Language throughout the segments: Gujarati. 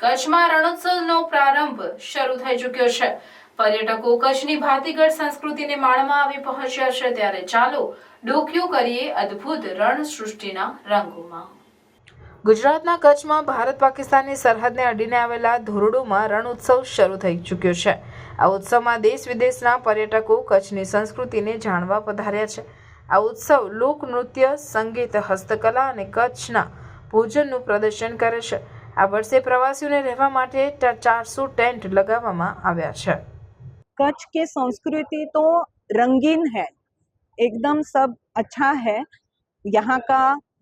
કચ્છમાં રણોત્સવનો પ્રારંભ શરૂ થઈ ચૂક્યો છે। પર્યટકો કચ્છની ભાતીગળ સંસ્કૃતિને માણવા આવી પહોંચ્યા છે, ત્યારે ચાલો ડોકિયું કરીએ અદ્ભુત રણ સૃષ્ટિના રંગોમાં। ગુજરાતના કચ્છમાં ભારત પાકિસ્તાનની સરહદને અડીને આવેલા ધોરડોમાં રણ ઉત્સવ શરૂ થઈ ચૂક્યો છે। આ ઉત્સવમાં દેશ વિદેશના પર્યટકો કચ્છની સંસ્કૃતિને જાણવા પધાર્યા છે। આ ઉત્સવ લોકનૃત્ય, સંગીત, હસ્તકલા અને કચ્છના ભોજનનું પ્રદર્શન કરે છે। આ વર્ષે પ્રવાસીઓને રહેવા માટે 400 ટેન્ટ लगावामां આવ્યા છે। कच्छ की संस्कृति तो रंगीन है, एकदम सब अच्छा है। यहाँ का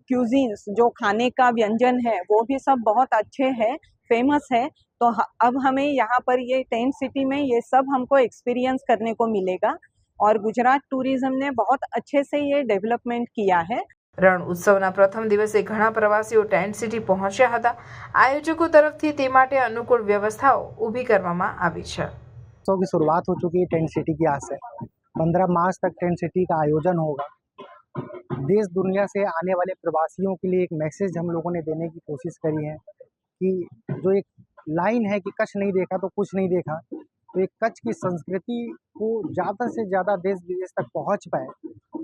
क्यूजीन्स जो खाने का व्यंजन है वो भी सब बहुत अच्छे हैं, फेमस है। तो अब हमें यहाँ पर ये टेंट सिटी में ये सब हमको एक्सपीरियंस करने को मिलेगा और गुजरात टूरिज्म ने बहुत अच्छे से ये डेवलपमेंट किया है। રણ ઉત્સવના પ્રથમ દિવસે ઘણા પ્રવાસીઓ ટેન્ટ સિટી પહોંચ્યા હતા। આયોજકો તરફથી તે માટે અનુકૂળ વ્યવસ્થાઓ ઊભી કરવામાં આવી છે। उत्सव की शुरुआत हो चुकी है टेंट सिटी की आज से। 15 मार्च तक टेंट सिटी का आयोजन होगा। देश दुनिया से आने वाले प्रवासियों के लिए एक मैसेज हम लोगों ने देने की कोशिश करी है कि जो एक लाइन है कि कच्छ नहीं देखा तो कुछ नहीं देखा, तो एक कच्छ की संस्कृति को ज़्यादा से ज़्यादा देश विदेश तक पहुंच पाए,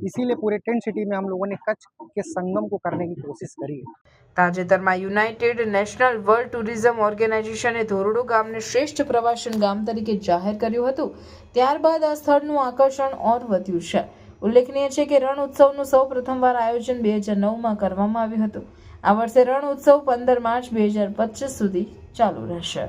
इसीलिए पूरे टेंट सिटी में हम लोगों ने कच्छ के संगम को करने की कोशिश करी है। તાજેતરમાં યુનાઇટેડ નેશનલ વર્લ્ડ ટુરિઝમ ઓર્ગેનાઇઝેશને ધોરડો ગામને શ્રેષ્ઠ પ્રવાસન ગામ તરીકે જાહેર કર્યું હતું। ત્યારબાદ આ સ્થળનું આકર્ષણ ઓર વધ્યું છે। ઉલ્લેખનીય છે કે રણ ઉત્સવનું સૌ પ્રથમવાર આયોજન 2009માં કરવામાં આવ્યું હતું। આ વર્ષે રણ ઉત્સવ 15 માર્ચ 2025 સુધી ચાલુ રહેશે।